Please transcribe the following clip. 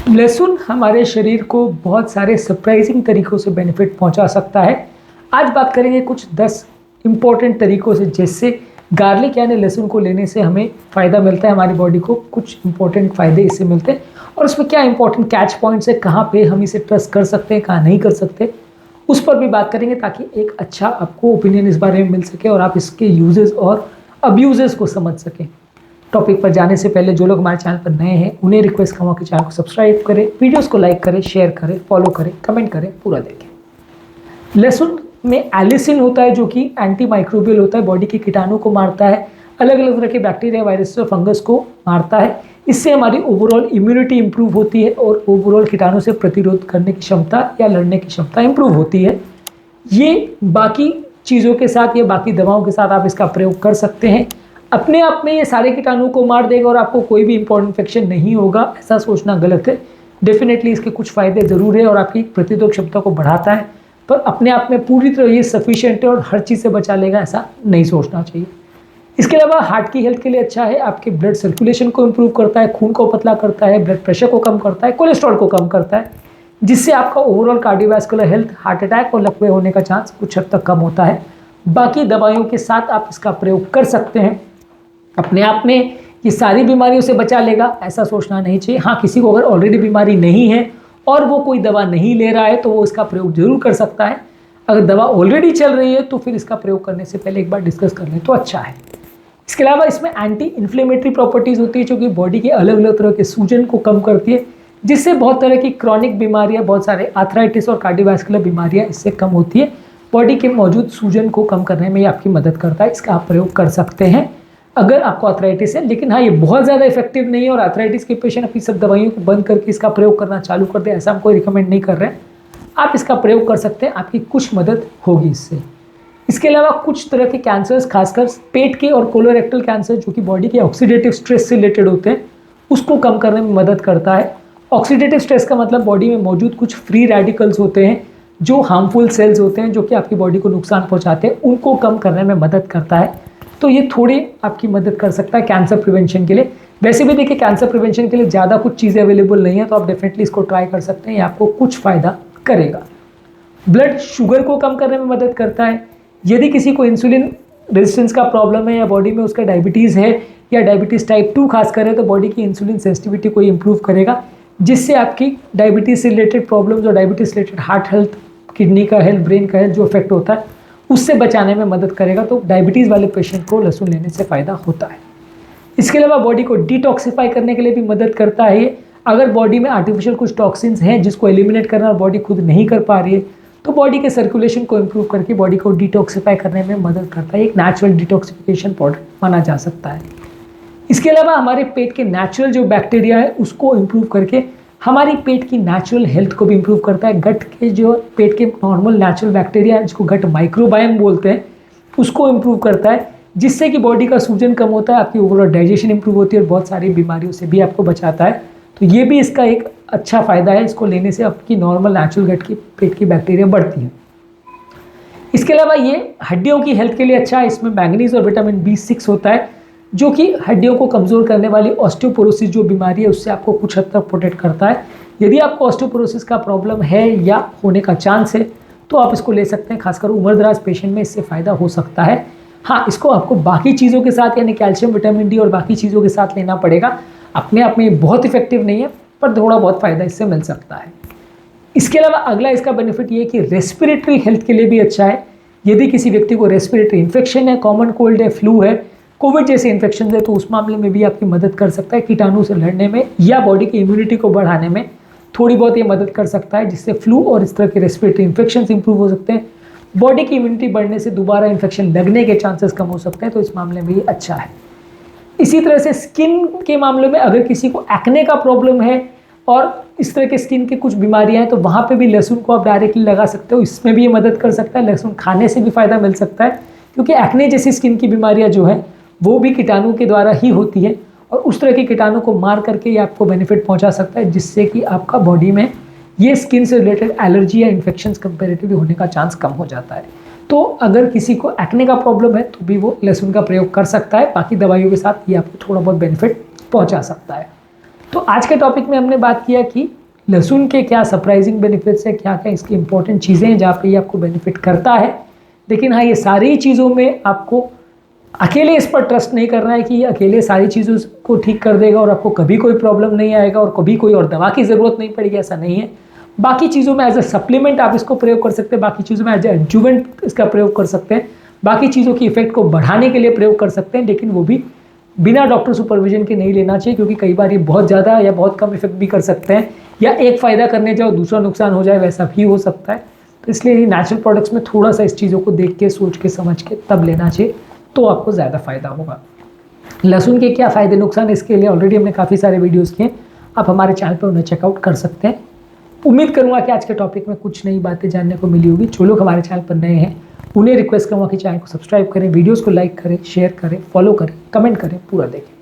लहसुन हमारे शरीर को बहुत सारे सरप्राइजिंग तरीकों से बेनिफिट पहुंचा सकता है। आज बात करेंगे कुछ 10 इम्पोर्टेंट तरीकों से, जैसे गार्लिक यानी लहसुन को लेने से हमें फ़ायदा मिलता है, हमारी बॉडी को कुछ इंपॉर्टेंट फ़ायदे इससे मिलते हैं और उसमें क्या इंपॉर्टेंट कैच पॉइंट्स है, कहाँ पे हम इसे ट्रस्ट कर सकते हैं, कहाँ नहीं कर सकते, उस पर भी बात करेंगे ताकि एक अच्छा आपको ओपिनियन इस बारे में मिल सके और आप इसके यूजेस और अब्यूजेस को समझ सकें। टॉपिक पर जाने से पहले जो लोग हमारे चैनल पर नए हैं उन्हें रिक्वेस्ट करूँगा कि चैनल को सब्सक्राइब करें, वीडियोस को लाइक करें, शेयर करें, फॉलो करें, कमेंट करें, पूरा देखें। लहसुन में एलिसिन होता है जो कि एंटी माइक्रोबियल होता है, बॉडी के कीटाणु को मारता है, अलग अलग तरह के बैक्टीरिया, वायरस और फंगस को मारता है। इससे हमारी ओवरऑल इम्यूनिटी इंप्रूव होती है और ओवरऑल कीटाणु से प्रतिरोध करने की क्षमता या लड़ने की क्षमता इंप्रूव होती है। ये बाकी चीज़ों के साथ या बाकी दवाओं के साथ आप इसका प्रयोग कर सकते हैं। अपने आप में ये सारे कीटाणु को मार देगा और आपको कोई भी इंपॉर्टेंट इन्फेक्शन नहीं होगा, ऐसा सोचना गलत है। डेफिनेटली इसके कुछ फ़ायदे ज़रूर है और आपकी प्रतिरोधक क्षमता को बढ़ाता है, पर अपने आप में पूरी तरह ये सफिशिएंट है और हर चीज़ से बचा लेगा, ऐसा नहीं सोचना चाहिए। इसके अलावा हार्ट की हेल्थ के लिए अच्छा है, आपके ब्लड सर्कुलेशन को इम्प्रूव करता है, खून को पतला करता है, ब्लड प्रेशर को कम करता है, कोलेस्ट्रॉल को कम करता है, जिससे आपका overall cardiovascular health, heart attack और लकवे होने का चांस कुछ हद तक कम होता है। बाकी दवाइयों के साथ आप इसका प्रयोग कर सकते हैं। अपने आप में ये सारी बीमारियों से बचा लेगा, ऐसा सोचना नहीं चाहिए। हाँ, किसी को अगर ऑलरेडी बीमारी नहीं है और वो कोई दवा नहीं ले रहा है तो वो इसका प्रयोग जरूर कर सकता है। अगर दवा ऑलरेडी चल रही है तो फिर इसका प्रयोग करने से पहले एक बार डिस्कस कर लें तो अच्छा है। इसके अलावा इसमें एंटी इन्फ्लेमेटरी प्रॉपर्टीज़ होती है जो कि बॉडी के अलग अलग तरह के सूजन को कम करती है, जिससे बहुत तरह की क्रॉनिक बीमारियाँ, बहुत सारे आर्थराइटिस और कार्डियोवैस्कुलर बीमारियाँ इससे कम होती है। बॉडी के मौजूद सूजन को कम करने में ये आपकी मदद करता है, इसका आप प्रयोग कर सकते हैं अगर आपको आर्थराइटिस है। लेकिन हाँ, ये बहुत ज़्यादा इफेक्टिव नहीं है और आर्थराइटिस के पेशेंट अपनी सब दवाइयों को बंद करके इसका प्रयोग करना चालू कर दे, ऐसा हम कोई रिकमेंड नहीं कर रहे हैं। आप इसका प्रयोग कर सकते हैं, आपकी कुछ मदद होगी इससे। इसके अलावा कुछ तरह के कैंसर्स, खासकर पेट के और कोलोरेक्टल कैंसर जो कि बॉडी के ऑक्सीडेटिव स्ट्रेस से रिलेटेड होते हैं, उसको कम करने में मदद करता है। ऑक्सीडेटिव स्ट्रेस का मतलब बॉडी में मौजूद कुछ फ्री रेडिकल्स होते हैं जो हार्मफुल सेल्स होते हैं जो कि आपकी बॉडी को नुकसान पहुँचाते हैं, उनको कम करने में मदद करता है। तो ये थोड़ी आपकी मदद कर सकता है कैंसर प्रिवेंशन के लिए। वैसे भी देखिए, कैंसर प्रिवेंशन के लिए ज़्यादा कुछ चीज़ें अवेलेबल नहीं है, तो आप डेफिनेटली इसको ट्राई कर सकते हैं, ये आपको कुछ फ़ायदा करेगा। ब्लड शुगर को कम करने में मदद करता है। यदि किसी को इंसुलिन रेजिस्टेंस का प्रॉब्लम है या बॉडी में उसका डायबिटीज़ है या डायबिटीज़ टाइप 2 खास करें, तो बॉडी की इंसुलिन सेंसिटिविटी को इम्प्रूव करेगा, जिससे आपकी डायबिटीज़ से रिलेटेड प्रॉब्लम्स और diabetes related heart health, kidney का हेल्थ, ब्रेन का हेल्थ जो इफेक्ट होता है उससे बचाने में मदद करेगा। तो डायबिटीज़ वाले पेशेंट को लहसुन लेने से फ़ायदा होता है। इसके अलावा बॉडी को डिटॉक्सिफाई करने के लिए भी मदद करता है। अगर बॉडी में आर्टिफिशियल कुछ टॉक्सिन्स हैं जिसको एलिमिनेट करना और बॉडी खुद नहीं कर पा रही है, तो बॉडी के सर्कुलेशन को इम्प्रूव करके बॉडी को डिटॉक्सिफाई करने में मदद करता है। एक नेचुरल डिटॉक्सिफिकेशन प्रोडक्ट माना जा सकता है। इसके अलावा हमारे पेट के नेचुरल जो बैक्टीरिया है उसको इम्प्रूव करके हमारी पेट की नेचुरल हेल्थ को भी इम्प्रूव करता है। गट के जो पेट के नॉर्मल नेचुरल बैक्टीरिया है जिसको गट माइक्रोबायोम बोलते हैं, उसको इम्प्रूव करता है, जिससे कि बॉडी का सूजन कम होता है, आपकी ओवरऑल डाइजेशन इंप्रूव होती है और बहुत सारी बीमारियों से भी आपको बचाता है। तो ये भी इसका एक अच्छा फ़ायदा है, इसको लेने से आपकी नॉर्मल नेचुरल गट की पेट की बैक्टीरिया बढ़ती है। इसके अलावा ये हड्डियों की हेल्थ के लिए अच्छा है। इसमें मैंगनीज और विटामिन B6 होता है जो कि हड्डियों को कमज़ोर करने वाली ऑस्टियोपोरोसिस जो बीमारी है उससे आपको कुछ हद तक प्रोटेक्ट करता है। यदि आपको ऑस्टियोपोरोसिस का प्रॉब्लम है या होने का चांस है तो आप इसको ले सकते हैं, खासकर उम्रदराज पेशेंट में इससे फ़ायदा हो सकता है। हाँ, इसको आपको बाकी चीज़ों के साथ यानी कैल्शियम, विटामिन D और बाकी चीज़ों के साथ लेना पड़ेगा। अपने आप में ये बहुत इफेक्टिव नहीं है, पर थोड़ा बहुत फ़ायदा इससे मिल सकता है। इसके अलावा अगला इसका बेनिफिट ये है कि रेस्पिरेटरी हेल्थ के लिए भी अच्छा है। यदि किसी व्यक्ति को रेस्पिरेटरी इन्फेक्शन है, कॉमन कोल्ड है, फ्लू है, कोविड जैसे इन्फेक्शन है, तो उस मामले में भी आपकी मदद कर सकता है कीटाणु से लड़ने में या बॉडी की इम्यूनिटी को बढ़ाने में थोड़ी बहुत ये मदद कर सकता है, जिससे फ्लू और इस तरह के रेस्पिरेटरी इन्फेक्शन इंप्रूव हो सकते हैं। बॉडी की इम्यूनिटी बढ़ने से दोबारा इन्फेक्शन लगने के चांसेस कम हो सकते हैं, तो इस मामले में ये अच्छा है। इसी तरह से स्किन के मामले में अगर किसी को एक्ने का प्रॉब्लम है और इस तरह के स्किन की कुछ बीमारियां हैं, तो वहाँ पे भी लहसुन को आप डायरेक्टली लगा सकते हो, इसमें भी ये मदद कर सकता है। लहसुन खाने से भी फ़ायदा मिल सकता है, क्योंकि एक्ने जैसी स्किन की बीमारियां जो है वो भी कीटाणु के द्वारा ही होती है और उस तरह के कीटाणु को मार करके ये आपको बेनिफिट पहुंचा सकता है, जिससे कि आपका बॉडी में ये स्किन से रिलेटेड एलर्जी या इन्फेक्शंस कंपेरेटिवली होने का चांस कम हो जाता है। तो अगर किसी को एक्ने का प्रॉब्लम है तो भी वो लहसुन का प्रयोग कर सकता है, बाकी दवाइयों के साथ ये आपको थोड़ा बहुत बेनिफिट पहुंचा सकता है। तो आज के टॉपिक में हमने बात किया कि लहसुन के क्या सरप्राइजिंग बेनिफिट्स है, क्या क्या इसकी इंपॉर्टेंट चीज़ें हैं जहाँ पे ये आपको बेनिफिट करता है। लेकिन हाँ, ये सारी चीज़ों में आपको अकेले इस पर ट्रस्ट नहीं करना है कि ये अकेले सारी चीज़ों को ठीक कर देगा और आपको कभी कोई प्रॉब्लम नहीं आएगा और कभी कोई और दवा की ज़रूरत नहीं पड़ेगी, ऐसा नहीं है। बाकी चीज़ों में एज ए सप्लीमेंट आप इसको प्रयोग कर सकते हैं, बाकी चीज़ों में एज ए एडजुवेंट इसका प्रयोग कर सकते हैं, बाकी चीज़ों की इफेक्ट को बढ़ाने के लिए प्रयोग कर सकते हैं, लेकिन वो भी बिना डॉक्टर सुपरविजन के नहीं लेना चाहिए, क्योंकि कई बार ये बहुत ज़्यादा या बहुत कम इफेक्ट भी कर सकते हैं, या एक फ़ायदा करने जाओ दूसरा नुकसान हो जाए, वैसा भी हो सकता है। तो इसलिए नेचुरल प्रोडक्ट्स में थोड़ा सा इस चीज़ों को देख के, सोच के, समझ के तब लेना चाहिए, तो आपको ज़्यादा फ़ायदा होगा। लहसुन के क्या फ़ायदे नुकसान, इसके लिए ऑलरेडी हमने काफ़ी सारे वीडियोज़ किए, आप हमारे चैनल पर उन्हें चेकआउट कर सकते हैं। उम्मीद करूँगा कि आज के टॉपिक में कुछ नई बातें जानने को मिली होगी। जो लोग हमारे चैनल पर नए हैं उन्हें रिक्वेस्ट करूँगा कि चैनल को सब्सक्राइब करें, वीडियोज़ को लाइक करें, शेयर करें, फॉलो करें, कमेंट करें, पूरा देखें।